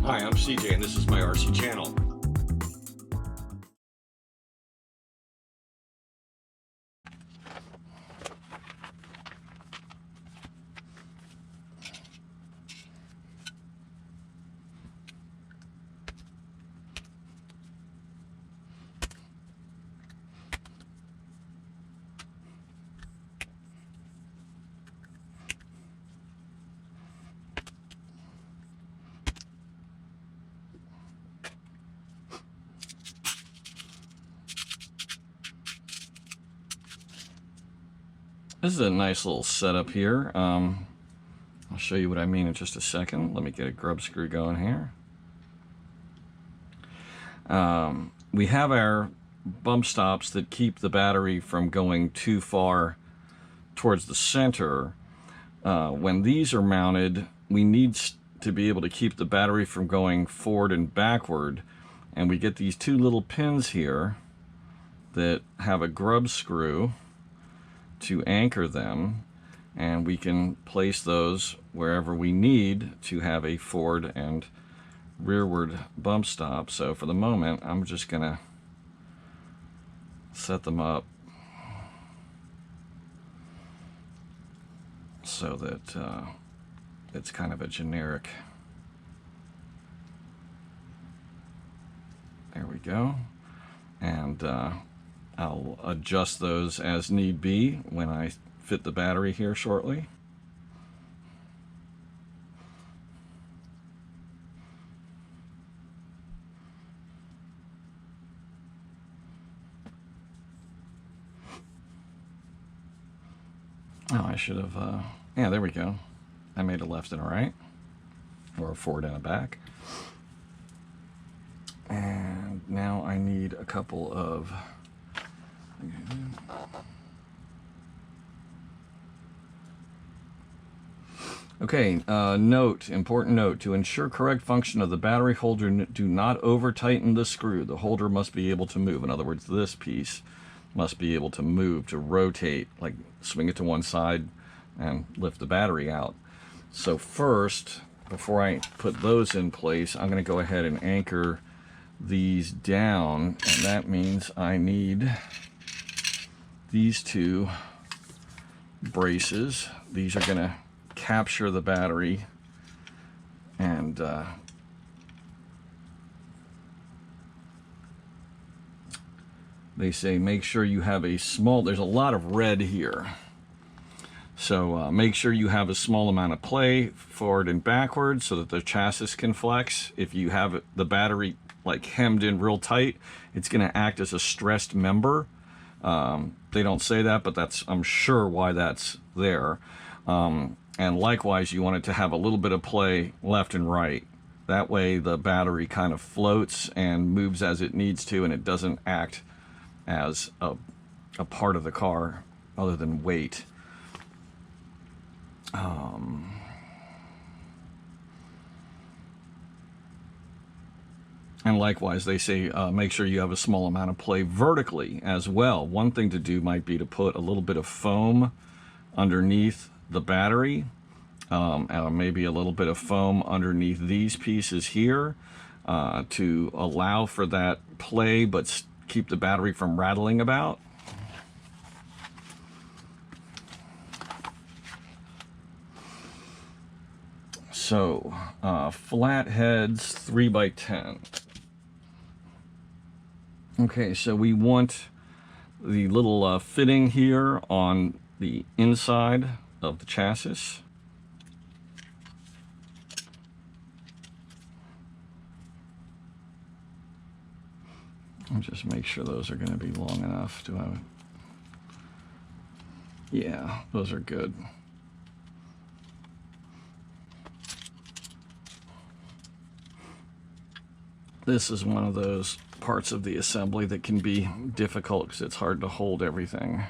Hi, I'm CJ and this is my RC channel. This is a nice little setup here. I'll show you what I mean in just a second. Let me get a grub screw going here. We have our bump stops that keep the battery from going too far towards the center. When these are mounted, we need to be able to keep the battery from going forward and backward. And we get these two little pins here that have a grub screw to anchor them, and we can place those wherever we need to have a forward and rearward bump stop. So for the moment, I'm just gonna set them up so that it's kind of a generic. There we go. And I'll adjust those as need be when I fit the battery here shortly. Oh, I should have, yeah, there we go. I made a left and a right, or a forward and a back. And now I need a couple of important note, to ensure correct function of the battery holder, do not over tighten the screw. The holder must be able to move. In other words, this piece must be able to move, to rotate, like swing it to one side and lift the battery out. So first, before I put those in place, I'm going to go ahead and anchor these down, and that means I need these two braces. These are going to capture the battery, and they say make sure you have a small, there's a lot of red here, so make sure you have a small amount of play forward and backward so that the chassis can flex. If you have the battery like hemmed in real tight, it's going to act as a stressed member. They don't say that, but that's, I'm sure, why that's there. And likewise, you want it to have a little bit of play left and right. That way the battery kind of floats and moves as it needs to, and it doesn't act as a part of the car other than weight. And likewise, they say make sure you have a small amount of play vertically as well. One thing to do might be to put a little bit of foam underneath the battery, maybe a little bit of foam underneath these pieces here to allow for that play but keep the battery from rattling about. So flat heads 3x10. Okay, so we want the little fitting here on the inside of the chassis. I'll just make sure those are going to be long enough. Do I? Yeah, those are good. This is one of those parts of the assembly that can be difficult because it's hard to hold everything.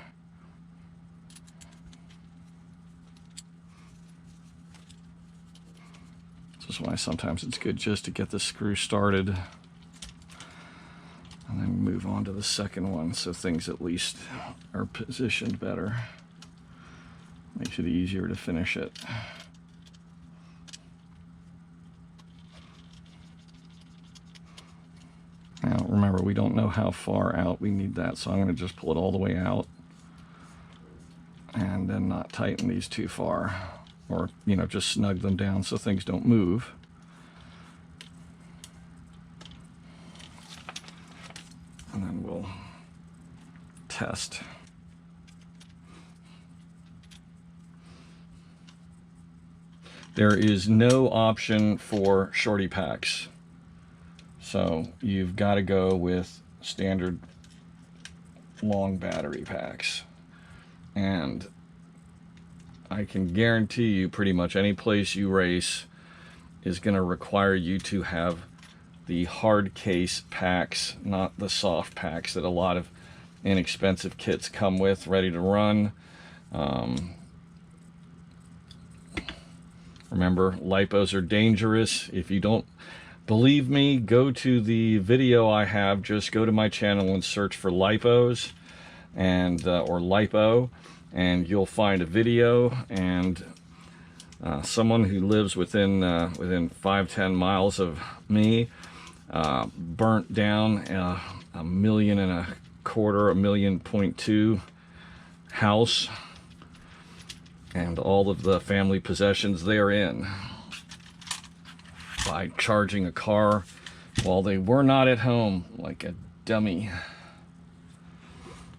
This is why sometimes it's good just to get the screw started and then move on to the second one, so things at least are positioned better. Makes it easier to finish it. However, we don't know how far out we need that, so I'm going to just pull it all the way out and then not tighten these too far, or, you know, just snug them down so things don't move. And then we'll test. There is no option for shorty packs, so you've got to go with standard long battery packs. And I can guarantee you pretty much any place you race is going to require you to have the hard case packs, not the soft packs that a lot of inexpensive kits come with ready to run. Remember, lipos are dangerous. If you don't believe me, go to the video I have. Just go to my channel and search for lipos and or lipo, and you'll find a video. And someone who lives within 5-10 miles of me burnt down $1.25 million, $1.2 million house and all of the family possessions therein by charging a car while they were not at home, like a dummy.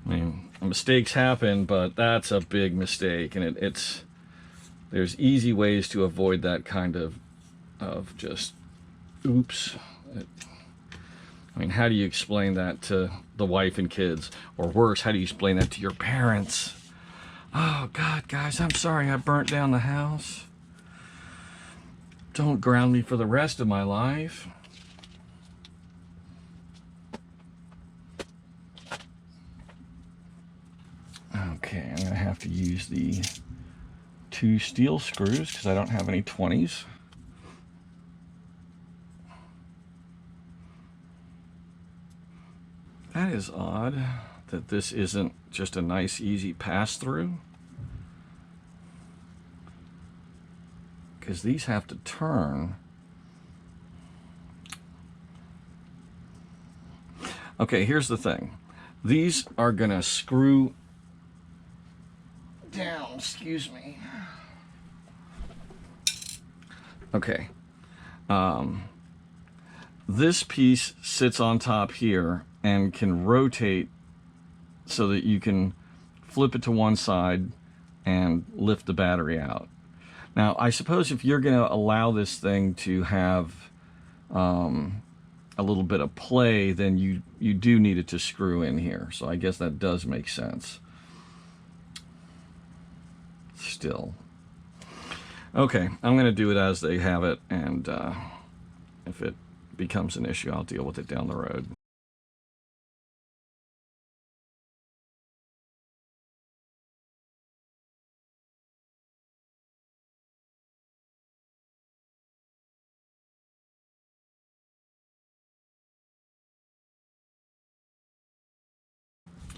I mean, mistakes happen, but that's a big mistake, and there's easy ways to avoid that kind of just oops. I mean, how do you explain that to the wife and kids? Or worse, how do you explain that to your parents? Oh, God, guys, I'm sorry I burnt down the house. Don't ground me for the rest of my life. Okay, I'm going to have to use the 2 steel screws because I don't have any 20s. That is odd that this isn't just a nice easy pass-through, because these have to turn. Okay, here's the thing. These are gonna screw down, excuse me. Okay. This piece sits on top here and can rotate so that you can flip it to one side and lift the battery out. Now, I suppose if you're going to allow this thing to have a little bit of play, then you do need it to screw in here. So I guess that does make sense. Still. Okay, I'm going to do it as they have it, and if it becomes an issue, I'll deal with it down the road.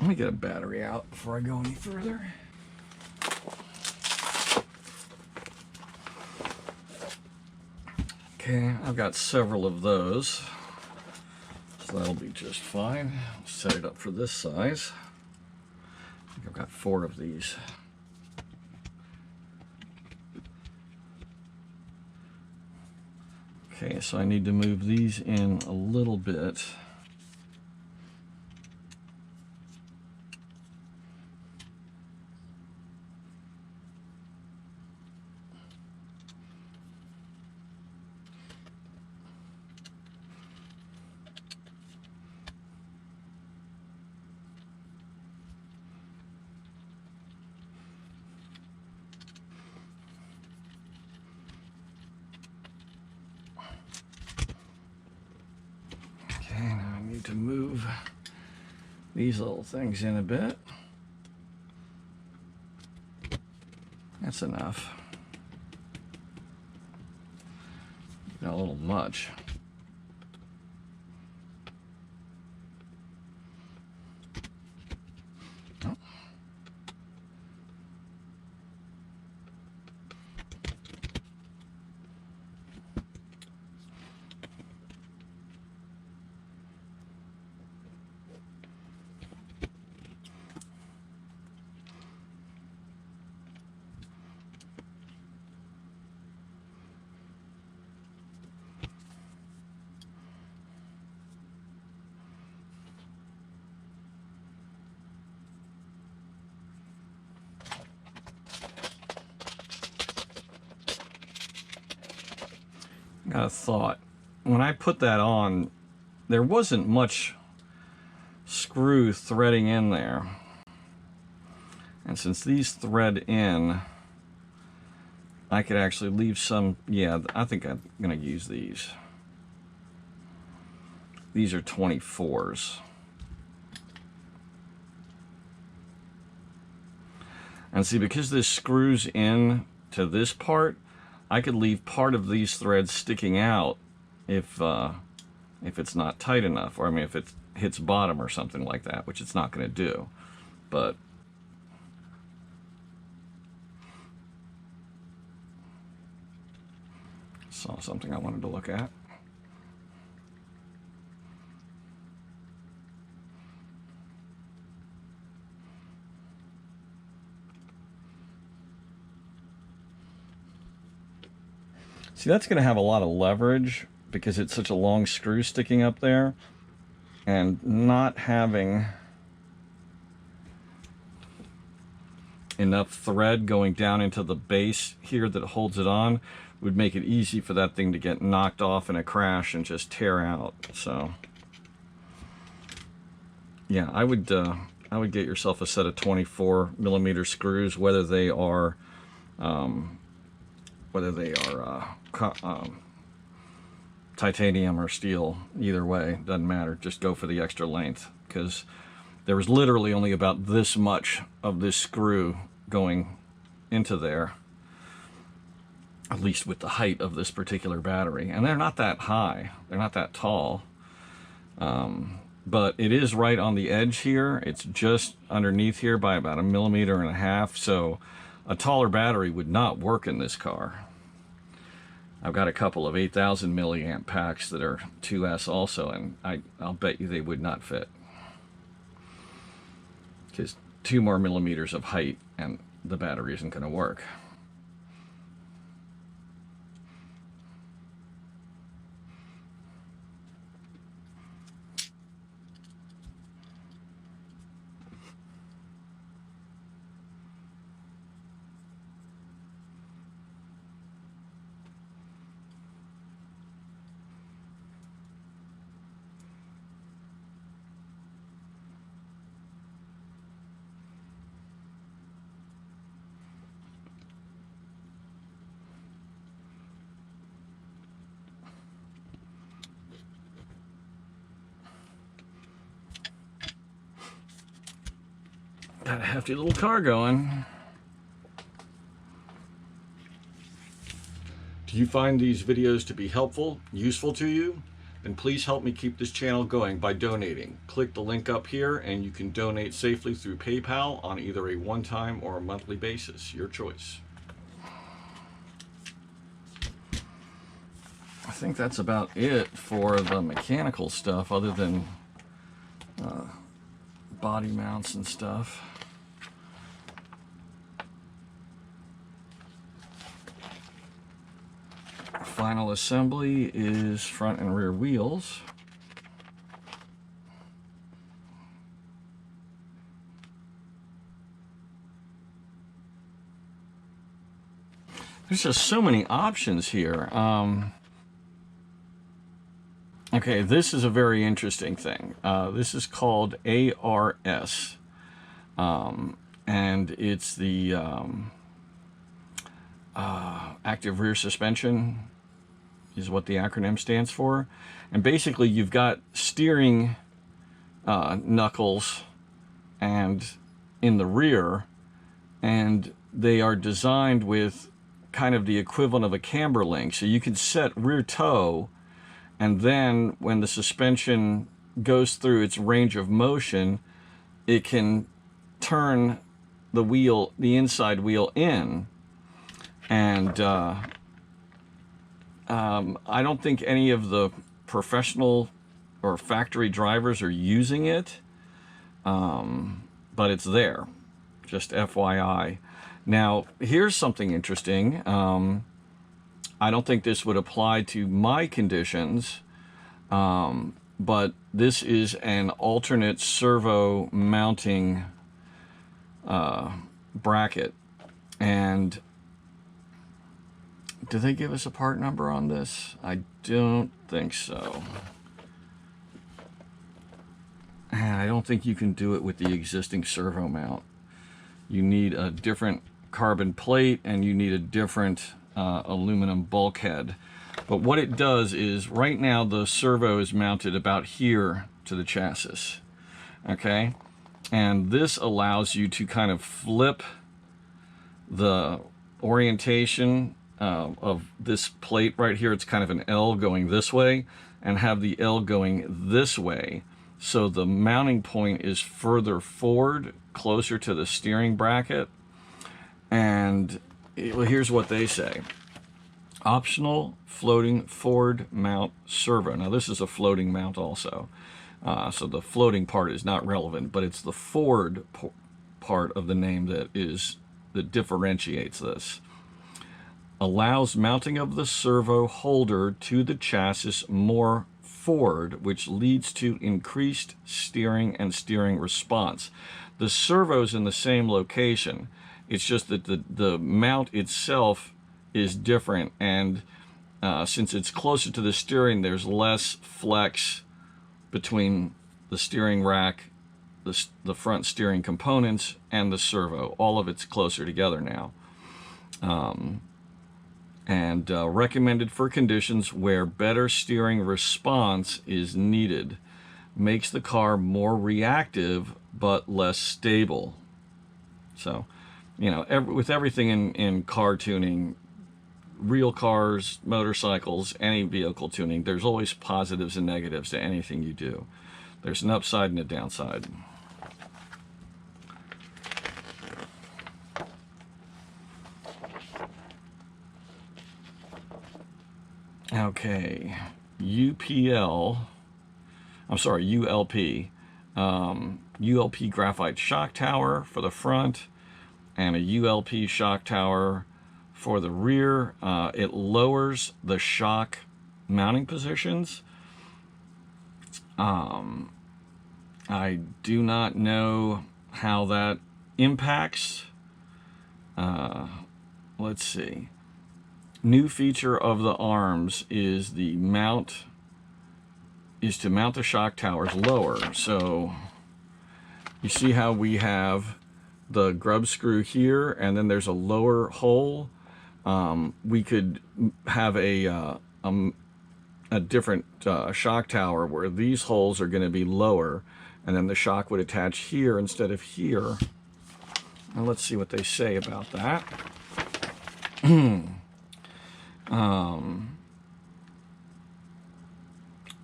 Let me get a battery out before I go any further. Okay, I've got several of those, so that'll be just fine. I'll set it up for this size. I think I've got 4 of these. Okay, so I need to move these in a little bit. Now I need to move these little things in a bit. That's enough. Got a little much. Oh. Got a thought. When I put that on, there wasn't much screw threading in there. And since these thread in, I could actually leave some, yeah, I think I'm gonna use these. These are 24s. And see, because this screws in to this part, I could leave part of these threads sticking out if it's not tight enough, or I mean if it hits bottom or something like that, which it's not going to do. But saw something I wanted to look at. See, that's going to have a lot of leverage because it's such a long screw sticking up there, and not having enough thread going down into the base here that holds it on would make it easy for that thing to get knocked off in a crash and just tear out. So yeah, I would get yourself a set of 24mm screws, whether they are titanium or steel. Either way, doesn't matter. Just go for the extra length, because there was literally only about this much of this screw going into there, at least with the height of this particular battery. And they're not that high, they're not that tall, but it is right on the edge here. It's just underneath here by about 1.5 millimeters, so a taller battery would not work in this car. I've got a couple of 8,000 milliamp packs that are 2S also, and I'll bet you they would not fit, because 2 more millimeters of height and the battery isn't going to work. Got a hefty little car going. Do you find these videos to be helpful, useful to you? Then please help me keep this channel going by donating. Click the link up here and you can donate safely through PayPal on either a one-time or a monthly basis. Your choice. I think that's about it for the mechanical stuff, other than body mounts and stuff. Final assembly is front and rear wheels. There's just so many options here. Okay, this is a very interesting thing. This is called ARS, and it's the active rear suspension is what the acronym stands for. And basically you've got steering knuckles and in the rear, and they are designed with kind of the equivalent of a camber link. So you can set rear toe, and then when the suspension goes through its range of motion, it can turn the wheel, the inside wheel in. And I don't think any of the professional or factory drivers are using it, but it's there, just FYI. Now, here's something interesting. I don't think this would apply to my conditions, but this is an alternate servo mounting bracket. And Did they give us a part number on this? I don't think so. I don't think you can do it with the existing servo mount. You need a different carbon plate and you need a different aluminum bulkhead. But what it does is, right now the servo is mounted about here to the chassis, okay? And this allows you to kind of flip the orientation of this plate right here. It's kind of an L going this way, and have the L going this way. So the mounting point is further forward, closer to the steering bracket. And well, here's what they say. Optional floating forward mount servo. Now this is a floating mount also. So the floating part is not relevant, but it's the forward part of the name that differentiates this. Allows mounting of the servo holder to the chassis more forward, which leads to increased steering and steering response. The servo's in the same location. It's just that the mount itself is different, and since it's closer to the steering, there's less flex between the steering rack, the front steering components, and the servo. All of it's closer together now. Recommended for conditions where better steering response is needed. Makes the car more reactive but less stable. So, you know, with everything in car tuning, real cars, motorcycles, any vehicle tuning, there's always positives and negatives to anything you do. There's an upside and a downside. Okay, ULP, ULP graphite shock tower for the front, and a ULP shock tower for the rear. It lowers the shock mounting positions. I do not know how that impacts. Let's see. New feature of the arms is to mount the shock towers lower. So you see how we have the grub screw here, and then there's a lower hole. We could have a different shock tower where these holes are going to be lower, and then the shock would attach here instead of here. Now let's see what they say about that.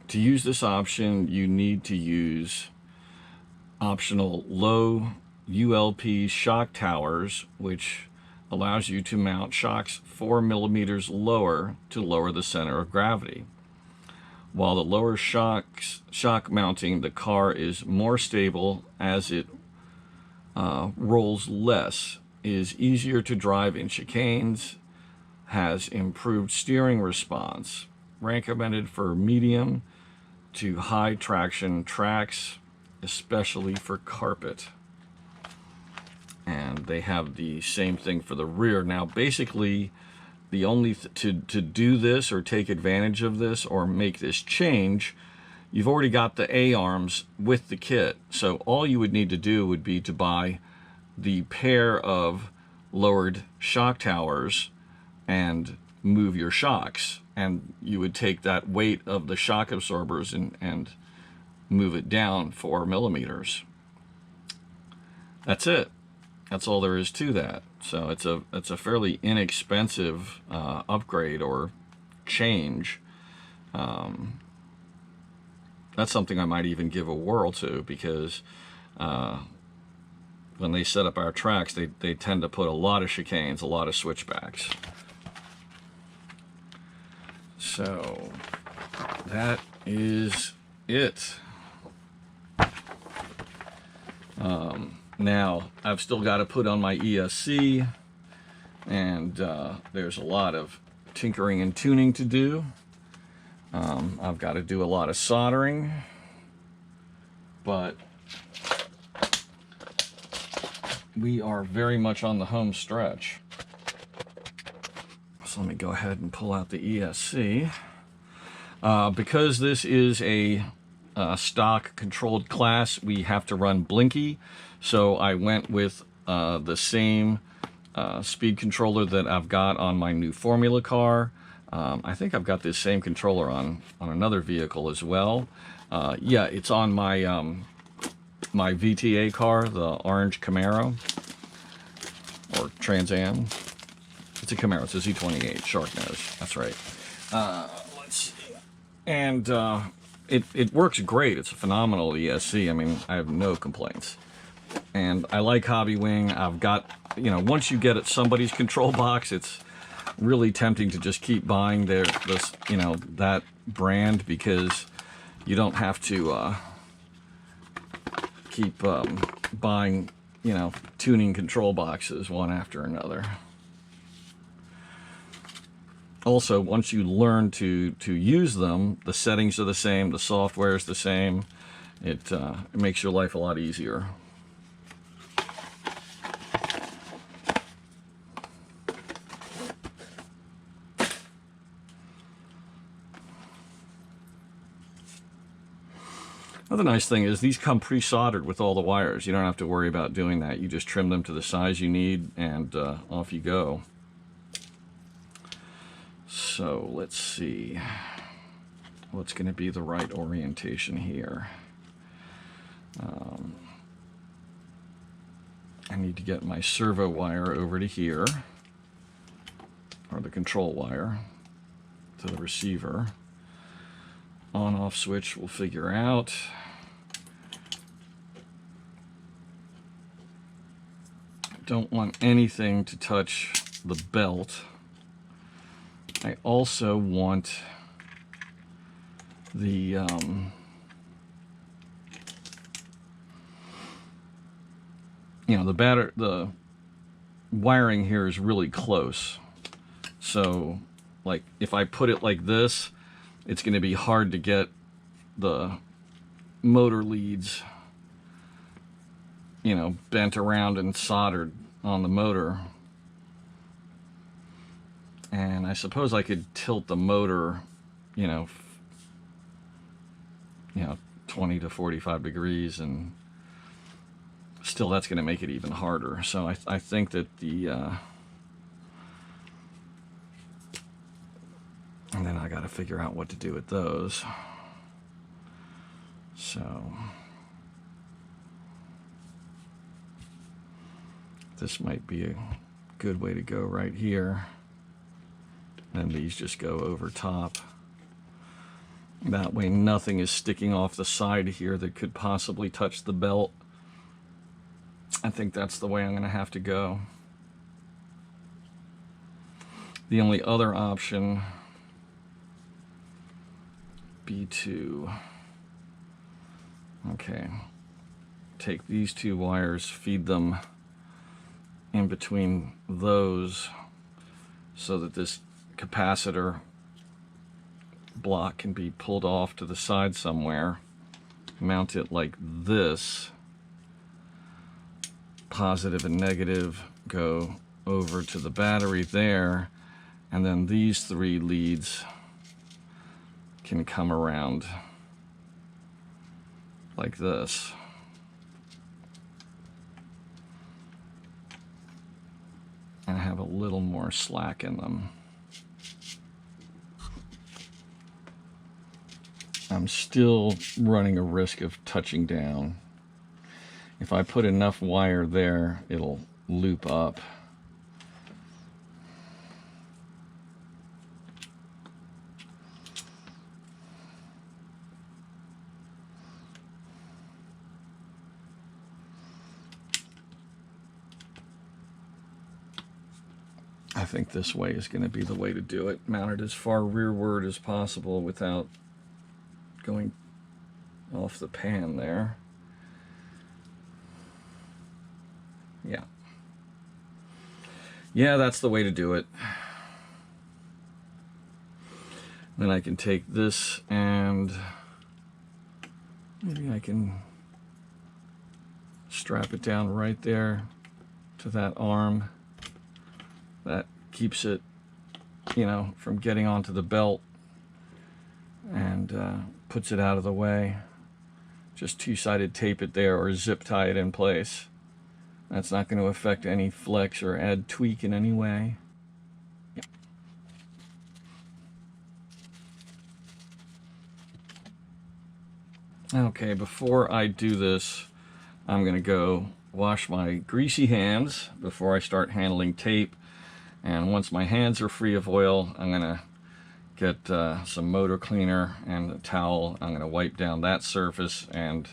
To use this option, you need to use optional low ULP shock towers, which allows you to mount shocks 4 millimeters lower to lower the center of gravity. While the lower shock mounting the car is more stable as it rolls less, is easier to drive in chicanes, has improved steering response, recommended for medium to high traction tracks, especially for carpet. And they have the same thing for the rear. Now basically the only to do this or take advantage of this or make this change, you've already got the A-arms with the kit. So all you would need to do would be to buy the pair of lowered shock towers and move your shocks, and you would take that weight of the shock absorbers and move it down 4 millimeters. That's it. That's all there is to that. So it's a fairly inexpensive upgrade or change. That's something I might even give a whirl to, because when they set up our tracks, they tend to put a lot of chicanes, a lot of switchbacks. So that is it. Now I've still got to put on my ESC, and there's a lot of tinkering and tuning to do. I've got to do a lot of soldering, but we are very much on the home stretch. So let me go ahead and pull out the ESC. Because this is a stock controlled class, we have to run Blinky. So I went with the same speed controller that I've got on my new Formula car. I think I've got this same controller on another vehicle as well. Yeah, it's on my my VTA car, the orange Camaro, or Trans Am. It's a Camaro, it's a Z28, shark nose, that's right. Let's see. And it works great. It's a phenomenal ESC. I mean, I have no complaints. And I like Hobbywing. I've got, you know, once you get at somebody's control box, it's really tempting to just keep buying this, you know, that brand, because you don't have to keep buying, you know, tuning control boxes one after another. Also, once you learn to use them, the settings are the same, the software is the same. It makes your life a lot easier. Another nice thing is these come pre-soldered with all the wires. You don't have to worry about doing that. You just trim them to the size you need, and off you go. So let's see what's going to be the right orientation here. I need to get my servo wire over to here, or the control wire to the receiver. On-off switch we'll figure out. Don't want anything to touch the belt. I also want the you know, the wiring here is really close. So like if I put it like this, it's going to be hard to get the motor leads, you know, bent around and soldered on the motor. And I suppose I could tilt the motor, you know, 20 to 45 degrees, and still that's going to make it even harder. So I think that the and then I got to figure out what to do with those. So this might be a good way to go right here. And these just go over top. That way nothing is sticking off the side here that could possibly touch the belt. I think that's the way I'm going to have to go. The only other option B2. Okay, take these two wires, feed them in between those so that this capacitor block can be pulled off to the side somewhere. Mount it like this. Positive and negative go over to the battery there, and then these three leads can come around like this. And have a little more slack in them. I'm still running a risk of touching down. If I put enough wire there, it'll loop up. I think this way is going to be the way to do it. Mount it as far rearward as possible without going off the pan there. Yeah, that's the way to do it. Then I can take this and maybe I can strap it down right there to that arm. That keeps it you know, from getting onto the belt, and puts it out of the way. Just two-sided tape it there or zip tie it in place. That's not going to affect any flex or add tweak in any way. Okay, before I do this, I'm going to go wash my greasy hands before I start handling tape. And once my hands are free of oil, I'm going to get some motor cleaner and a towel. I'm going to wipe down that surface and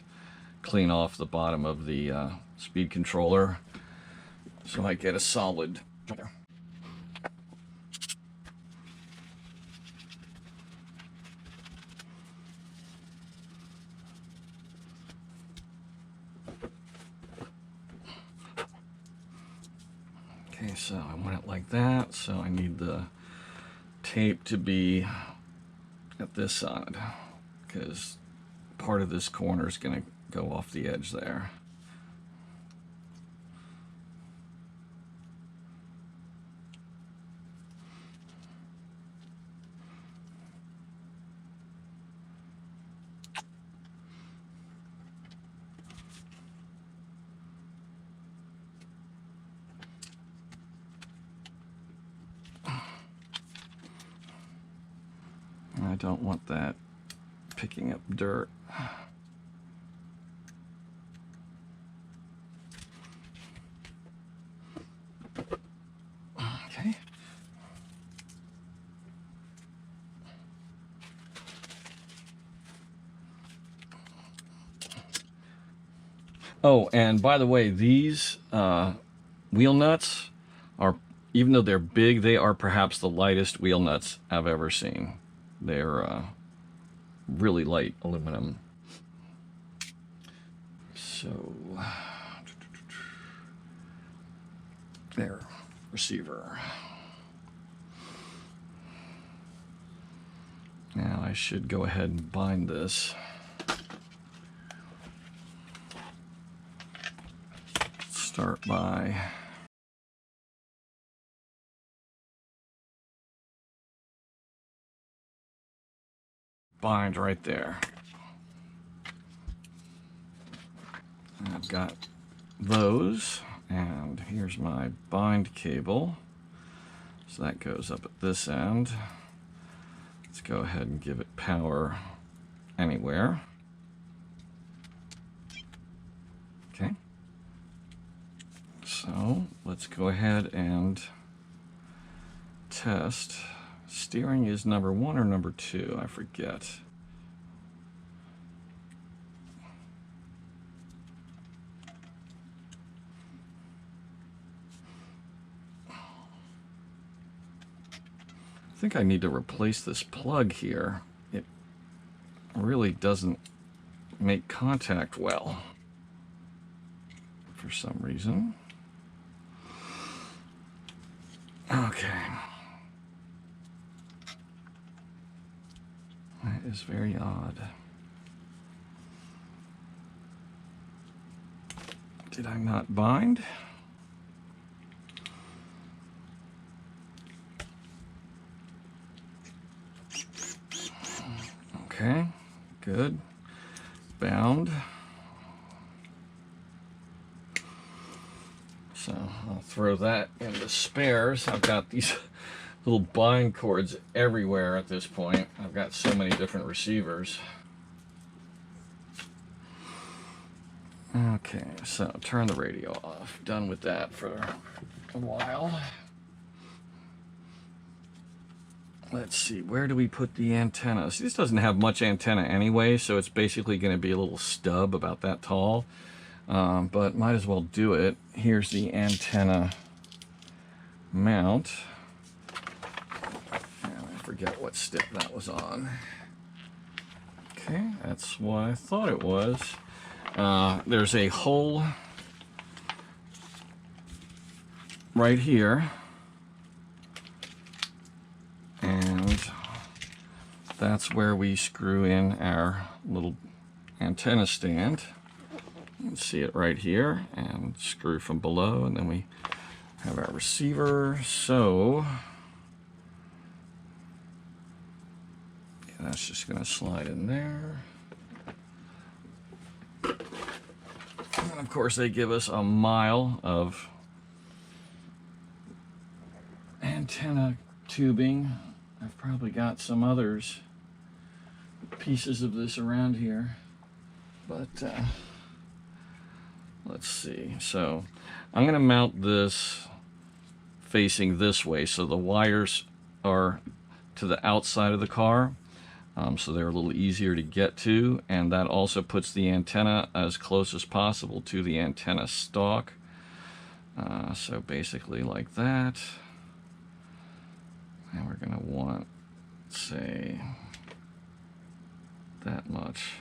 clean off the bottom of the speed controller so I get a solid. Okay, so I want it like that, so I need the tape to be at this side because part of this corner is going to go off the edge there. I don't want that picking up dirt. Okay. Oh, and by the way, these wheel nuts are, even though they're big, they are perhaps the lightest wheel nuts I've ever seen. They're really light aluminum. So, there, receiver. Now I should go ahead and bind this. Start by bind right there. I've got those, and here's my bind cable. So that goes up at this end. Let's go ahead and give it power anywhere. Okay. So let's go ahead and test. Steering is number 1 or number 2? I forget. I think I need to replace this plug here. It really doesn't make contact well for some reason. Okay. That is very odd. Did I not bind? Okay, good. Bound. So I'll throw that in the spares. I've got these little bind cords everywhere at this point. I've got so many different receivers. Okay, so turn the radio off. Done with that for a while. Let's see, where do we put the antenna? See, this doesn't have much antenna anyway, so it's basically going to be a little stub about that tall. But might as well do it. Here's the antenna mount. And I forget what stick that was on. Okay, that's what I thought it was. There's a hole right here. And that's where we screw in our little antenna stand. You can see it right here, and screw from below, and then we have our receiver. So That's just going to slide in there. And of course they give us a mile of antenna tubing. I've probably got some others, pieces of this around here, but let's see. So I'm going to mount this facing this way so the wires are to the outside of the car, so they're a little easier to get to, and that also puts the antenna as close as possible to the antenna stalk. So basically like that. And we're going to want, say, that much.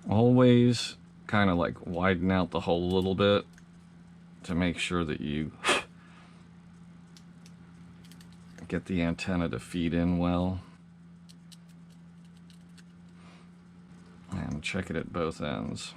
Always kind of like widen out the hole a little bit to make sure that you get the antenna to feed in well. And check it at both ends.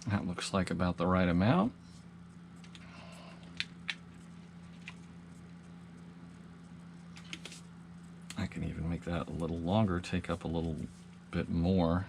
That looks like about the right amount. I can even make that a little longer, take up a little bit more.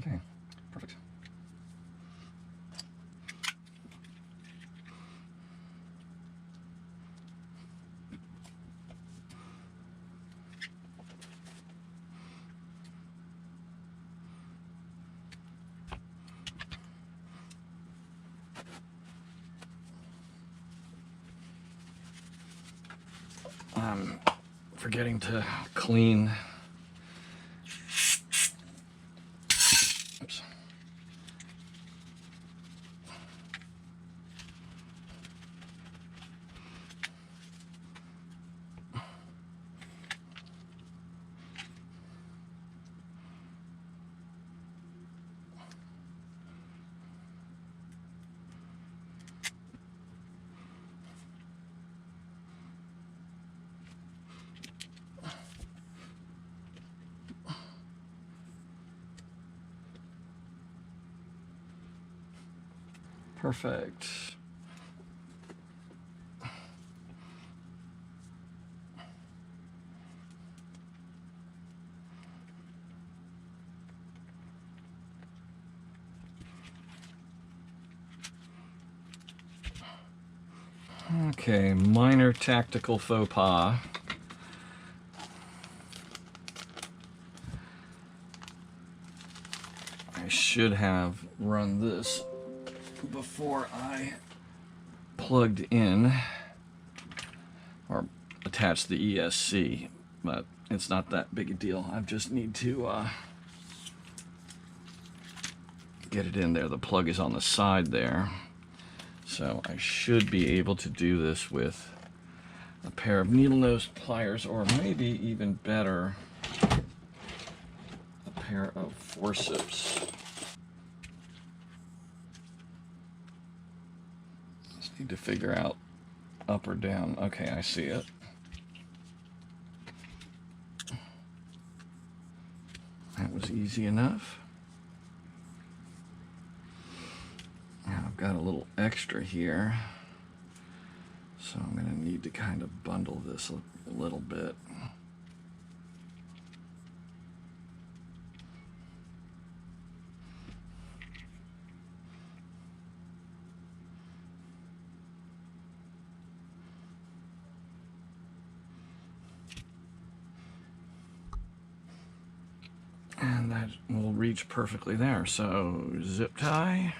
Okay, perfect. I'm forgetting to clean. Oops. Perfect. Okay, minor tactical faux pas. I should have run this before I plugged in or attached the ESC, but it's not that big a deal. I just need to get it in there. The plug is on the side there, so I should be able to do this with a pair of needle nose pliers, or maybe even better, a pair of forceps. Just need to figure out up or down. Okay, I see it. That was easy enough. I've got a little extra here, so I'm going to need to kind of bundle this a little bit. And that will reach perfectly there. So zip tie.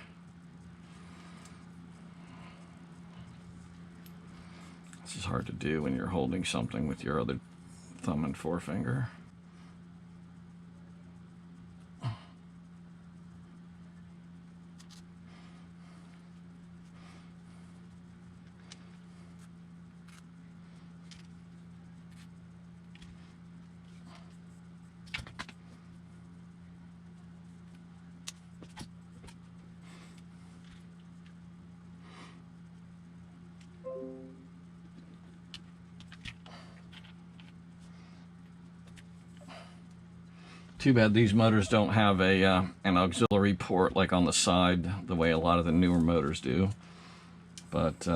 This is hard to do when you're holding something with your other thumb and forefinger. Too bad these motors don't have a an auxiliary port like on the side the way a lot of the newer motors do, but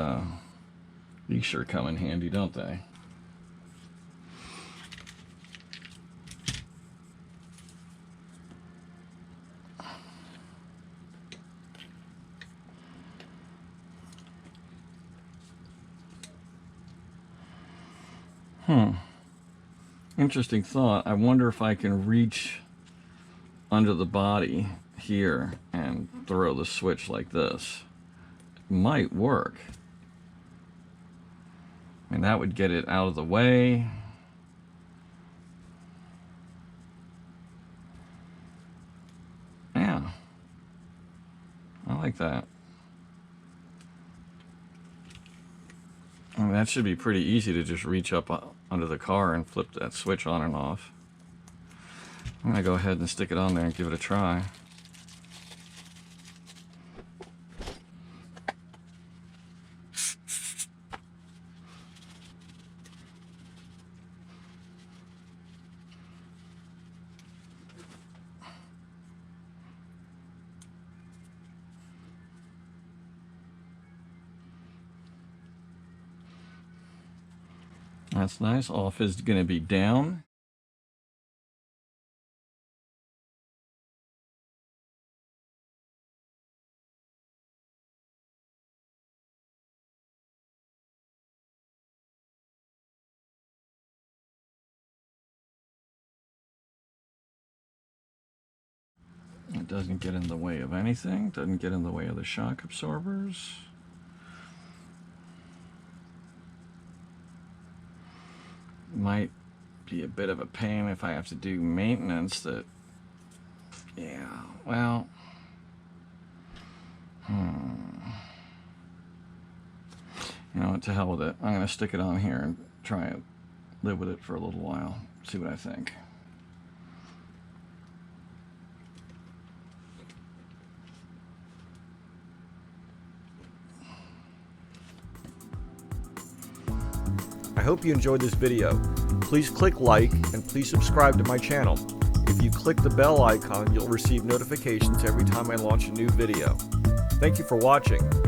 these sure come in handy, don't they? Interesting thought. I wonder if I can reach under the body here and throw the switch like this. It might work. I mean, that would get it out of the way. Yeah. I like that. I mean, that should be pretty easy to just reach up under the car and flip that switch on and off. I'm gonna go ahead and stick it on there and give it a try. That's nice. Off is going to be down. It doesn't get in the way of anything. Doesn't get in the way of the shock absorbers. Might be a bit of a pain if I have to do maintenance that, yeah, well, you know what, to hell with it. I'm going to stick it on here and try and live with it for a little while, see what I think. I hope you enjoyed this video. Please click like and please subscribe to my channel. If you click the bell icon, you'll receive notifications every time I launch a new video. Thank you for watching.